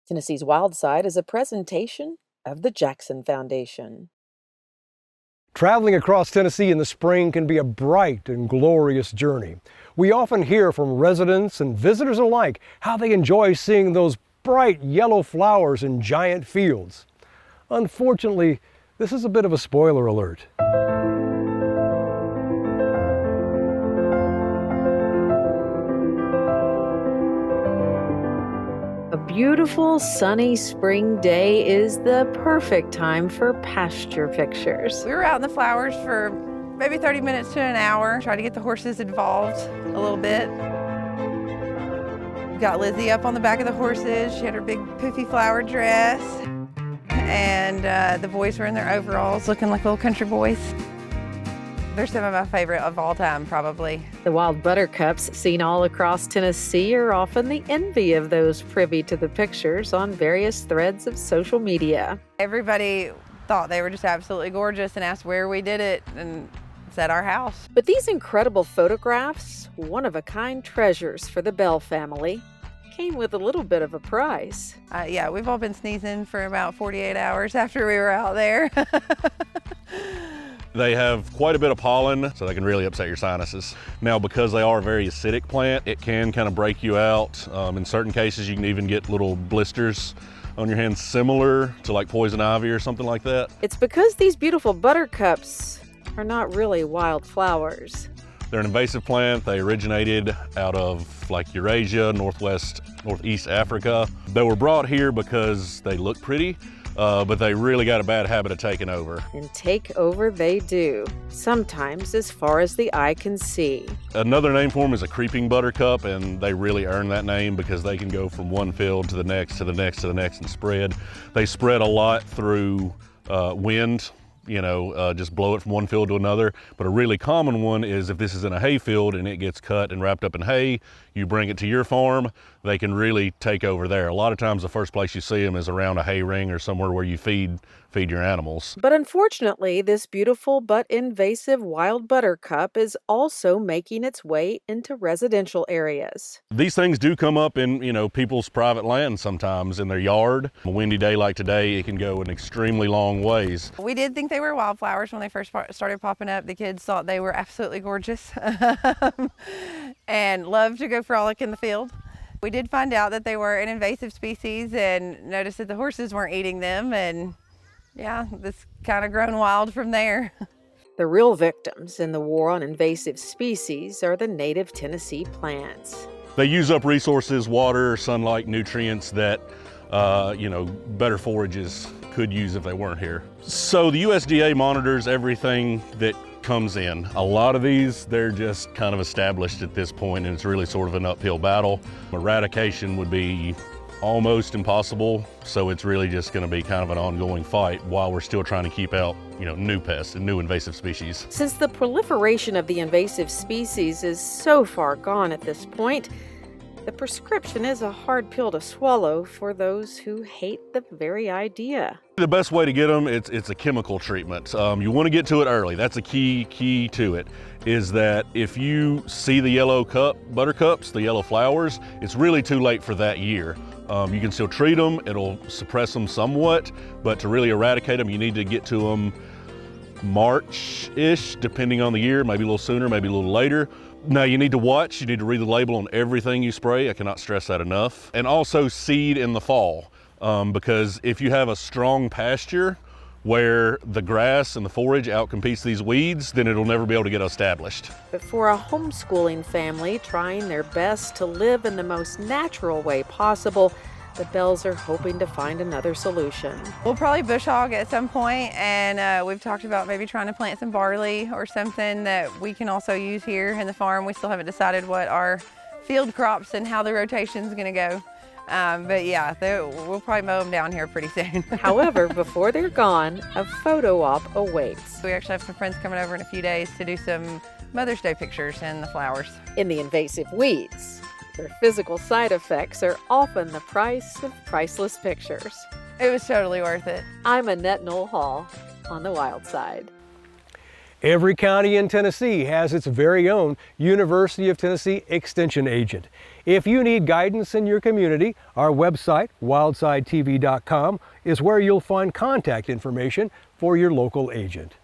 Tennessee's Wild Side is a presentation of the Jackson Foundation. Traveling across Tennessee in the spring can be a bright and glorious journey. We often hear from residents and visitors alike how they enjoy seeing those bright yellow flowers in giant fields. Unfortunately, this is a bit of a spoiler alert. A beautiful sunny spring day is the perfect time for pasture pictures. We were out in the flowers for maybe 30 minutes to an hour, trying to get the horses involved a little bit. We got Lizzie up on the back of the horses. She had her big poofy flower dress. And the boys were in their overalls looking like little country boys. They're some of my favorite of all time, probably. The wild buttercups seen all across Tennessee are often the envy of those privy to the pictures on various threads of social media. Everybody thought they were just absolutely gorgeous and asked where we did it, and it's at our house. But these incredible photographs, one-of-a-kind treasures for the Bell family, came with a little bit of a price. Yeah, we've all been sneezing for about 48 hours after we were out there. They have quite a bit of pollen, so they can really upset your sinuses. Now, because they are a very acidic plant, it can kind of break you out. In certain cases, you can even get little blisters on your hands similar to like poison ivy or something like that. It's because these beautiful buttercups are not really wildflowers. They're an invasive plant. They originated out of like Eurasia, northeast Africa. They were brought here because they look pretty, but they really got a bad habit of taking over. And take over they do, sometimes as far as the eye can see. Another name for them is a creeping buttercup, and they really earn that name because they can go from one field to the next, to the next, to the next, and spread. They spread a lot through wind. Just blow it from one field to another. But a really common one is if this is in a hay field and it gets cut and wrapped up in hay, you bring it to your farm, they can really take over there. A lot of times the first place you see them is around a hay ring or somewhere where you feed your animals. But unfortunately, this beautiful but invasive wild buttercup is also making its way into residential areas. These things do come up in, people's private land sometimes in their yard. A windy day like today, it can go an extremely long ways. We did think they were wildflowers when they first started popping up. The kids thought they were absolutely gorgeous and loved to go frolic in the field. We did find out that they were an invasive species and noticed that the horses weren't eating them, and yeah, this kind of grown wild from there. The real victims in the war on invasive species are the native Tennessee plants. They use up resources, water, sunlight, nutrients that better forages could use if they weren't here. So the USDA monitors everything that comes in. A lot of these, they're just kind of established at this point, and it's really sort of an uphill battle. Eradication would be almost impossible, so it's really just going to be kind of an ongoing fight while we're still trying to keep out, new pests and new invasive species. Since the proliferation of the invasive species is so far gone at this point, the prescription is a hard pill to swallow for those who hate the very idea. The best way to get them, it's a chemical treatment. You want to get to it early. That's a key to it, is that if you see the yellow buttercups, the yellow flowers, it's really too late for that year. You can still treat them, it'll suppress them somewhat, but to really eradicate them, you need to get to them March-ish, depending on the year, maybe a little sooner, maybe a little later. Now you need to watch, you need to read the label on everything you spray. I cannot stress that enough. And also seed in the fall, because if you have a strong pasture where the grass and the forage outcompetes these weeds, then it'll never be able to get established. But for a homeschooling family trying their best to live in the most natural way possible, the Bells are hoping to find another solution. We'll probably bush hog at some point, and we've talked about maybe trying to plant some barley or something that we can also use here in the farm. We still haven't decided what our field crops and how the rotation's gonna go. But yeah, we'll probably mow them down here pretty soon. However, before they're gone, a photo op awaits. We actually have some friends coming over in a few days to do some Mother's Day pictures in the flowers. In the invasive weeds, their physical side effects are often the price of priceless pictures. It was totally worth it. I'm Annette Knoll Hall on the Wild Side. Every county in Tennessee has its very own University of Tennessee Extension agent. If you need guidance in your community, our website, wildsidetv.com, is where you'll find contact information for your local agent.